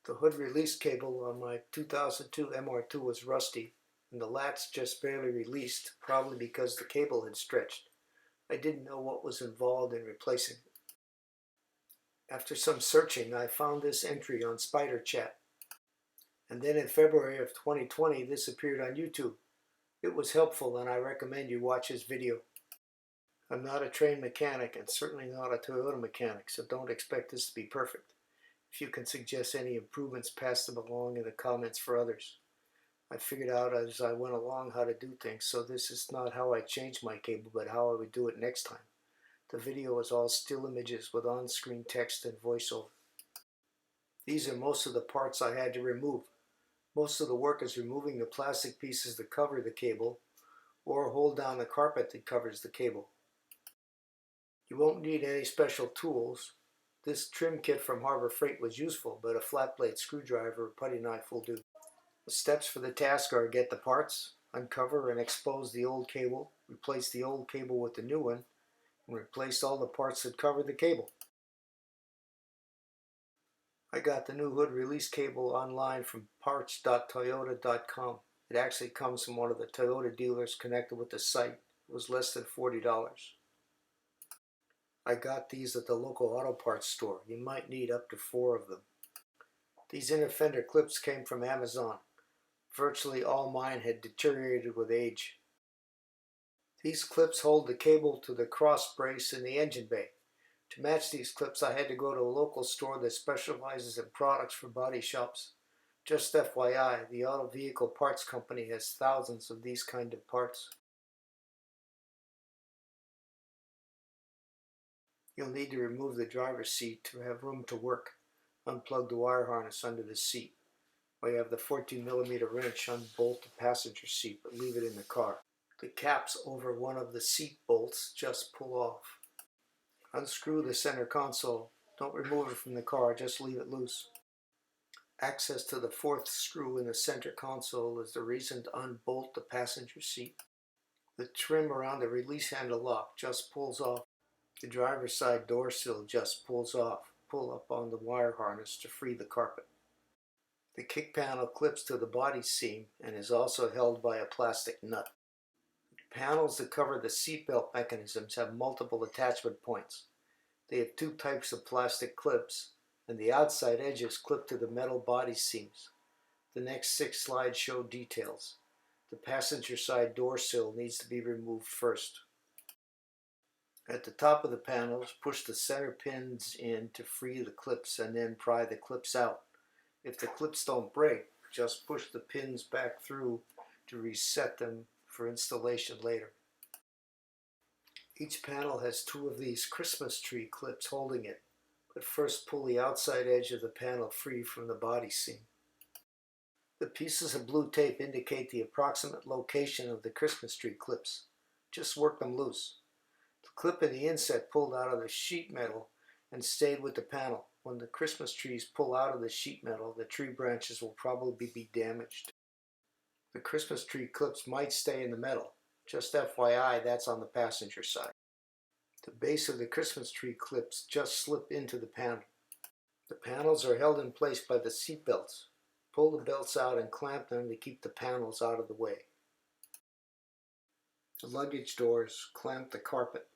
The hood release cable on my 2002 MR2 was rusty, and the latch just barely released, probably because the cable had stretched. I didn't know what was involved in replacing it. After some searching, I found this entry on Spyder Chat. And then in February of 2020, this appeared on YouTube. It was helpful, and I recommend you watch this video. I'm not a trained mechanic and certainly not a Toyota mechanic, so don't expect this to be perfect. If you can suggest any improvements, pass them along in the comments for others. I figured out as I went along how to do things, so this is not how I changed my cable, but how I would do it next time. The video is all still images with on-screen text and voiceover. These are most of the parts I had to remove. Most of the work is removing the plastic pieces that cover the cable, or hold down the carpet that covers the cable. You won't need any special tools. This trim kit from Harbor Freight was useful, but a flat blade screwdriver or putty knife will do. The steps for the task are get the parts, uncover and expose the old cable, replace the old cable with the new one, and replace all the parts that cover the cable. I got the new hood release cable online from parts.toyota.com. It actually comes from one of the Toyota dealers connected with the site. It was less than $40. I got these at the local auto parts store. You might need up to 4 of them. These inner fender clips came from Amazon. Virtually all mine had deteriorated with age. These clips hold the cable to the cross brace in the engine bay. To match these clips, I had to go to a local store that specializes in products for body shops. Just FYI, the auto vehicle parts company has thousands of these kind of parts. You'll need to remove the driver's seat to have room to work. Unplug the wire harness under the seat. While you have the 14mm wrench, unbolt the passenger seat, but leave it in the car. The caps over one of the seat bolts just pull off. Unscrew the center console. Don't remove it from the car, just leave it loose. Access to the 4th screw in the center console is the reason to unbolt the passenger seat. The trim around the release handle lock just pulls off. The driver's side door sill just pulls off. Pull up on the wire harness to free the carpet. The kick panel clips to the body seam and is also held by a plastic nut. The panels that cover the seatbelt mechanisms have multiple attachment points. They have 2 types of plastic clips, and the outside edges clip to the metal body seams. The next 6 slides show details. The passenger side door sill needs to be removed first. At the top of the panels, push the center pins in to free the clips and then pry the clips out. If the clips don't break, just push the pins back through to reset them for installation later. Each panel has 2 of these Christmas tree clips holding it, but first pull the outside edge of the panel free from the body seam. The pieces of blue tape indicate the approximate location of the Christmas tree clips. Just work them loose. The clip in the inset pulled out of the sheet metal and stayed with the panel. When the Christmas trees pull out of the sheet metal, the tree branches will probably be damaged. The Christmas tree clips might stay in the metal. Just FYI, that's on the passenger side. The base of the Christmas tree clips just slip into the panel. The panels are held in place by the seat belts. Pull the belts out and clamp them to keep the panels out of the way. The luggage doors clamp the carpet.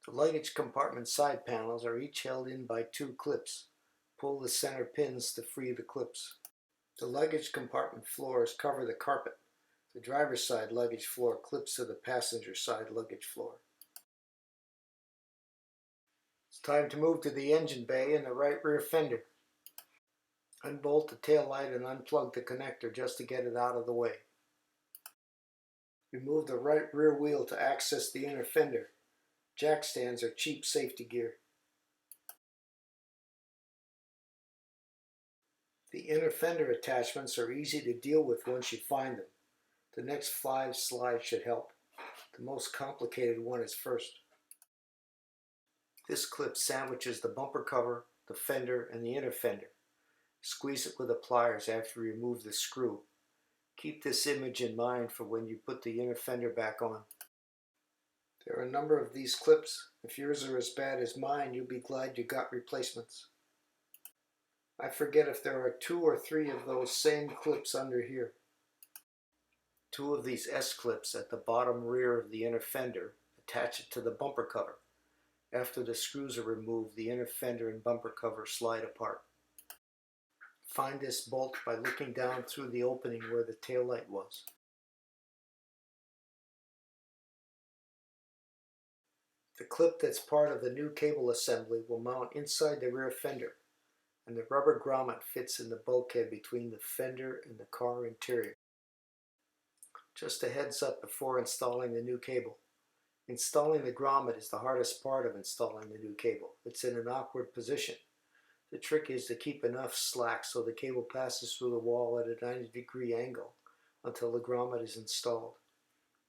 The luggage compartment side panels are each held in by 2 clips. Pull the center pins to free the clips. The luggage compartment floors cover the carpet. The driver's side luggage floor clips to the passenger side luggage floor. It's time to move to the engine bay and the right rear fender. Unbolt the tail light and unplug the connector just to get it out of the way. Remove the right rear wheel to access the inner fender. Jack stands are cheap safety gear. The inner fender attachments are easy to deal with once you find them. The next 5 slides should help. The most complicated one is first. This clip sandwiches the bumper cover, the fender, and the inner fender. Squeeze it with the pliers after you remove the screw. Keep this image in mind for when you put the inner fender back on. There are a number of these clips. If yours are as bad as mine, you'll be glad you got replacements. I forget if there are 2 or 3 of those same clips under here. 2 of these S-clips at the bottom rear of the inner fender attach it to the bumper cover. After the screws are removed, the inner fender and bumper cover slide apart. Find this bolt by looking down through the opening where the taillight was. The clip that's part of the new cable assembly will mount inside the rear fender, and the rubber grommet fits in the bulkhead between the fender and the car interior. Just a heads up before installing the new cable. Installing the grommet is the hardest part of installing the new cable. It's in an awkward position. The trick is to keep enough slack so the cable passes through the wall at a 90-degree angle until the grommet is installed.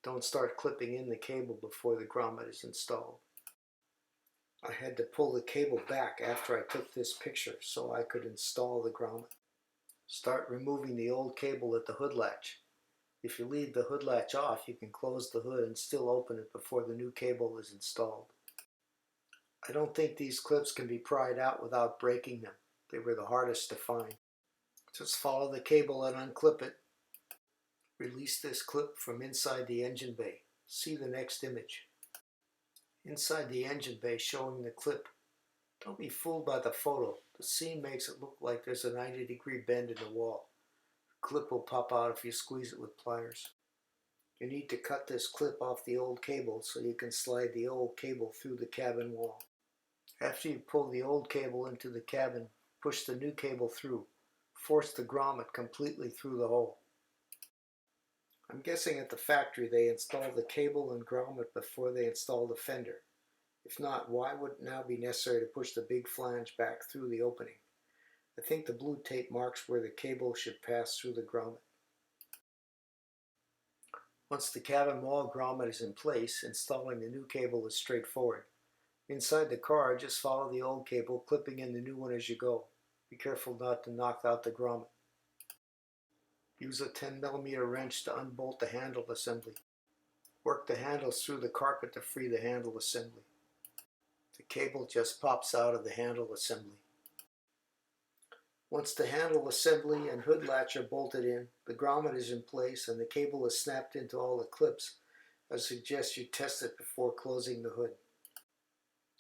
Don't start clipping in the cable before the grommet is installed. I had to pull the cable back after I took this picture so I could install the grommet. Start removing the old cable at the hood latch. If you leave the hood latch off, you can close the hood and still open it before the new cable is installed. I don't think these clips can be pried out without breaking them. They were the hardest to find. Just follow the cable and unclip it. Release this clip from inside the engine bay. See the next image. Inside the engine bay showing the clip. Don't be fooled by the photo. The seam makes it look like there's a 90-degree bend in the wall. The clip will pop out if you squeeze it with pliers. You need to cut this clip off the old cable so you can slide the old cable through the cabin wall. After you pull the old cable into the cabin, push the new cable through. Force the grommet completely through the hole. I'm guessing at the factory they installed the cable and grommet before they installed the fender. If not, why would it now be necessary to push the big flange back through the opening? I think the blue tape marks where the cable should pass through the grommet. Once the cabin wall grommet is in place, installing the new cable is straightforward. Inside the car, just follow the old cable, clipping in the new one as you go. Be careful not to knock out the grommet. Use a 10mm wrench to unbolt the handle assembly. Work the handles through the carpet to free the handle assembly. The cable just pops out of the handle assembly. Once the handle assembly and hood latch are bolted in, the grommet is in place and the cable is snapped into all the clips, I suggest you test it before closing the hood.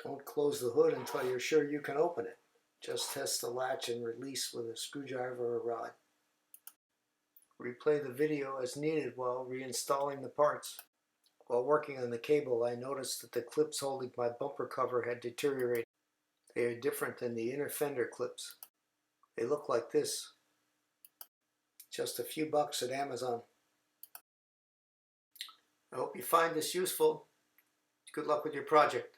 Don't close the hood until you're sure you can open it. Just test the latch and release with a screwdriver or rod. Replay the video as needed while reinstalling the parts. While working on the cable, I noticed that the clips holding my bumper cover had deteriorated. They are different than the inner fender clips. They look like this. Just a few bucks at Amazon. I hope you find this useful. Good luck with your project.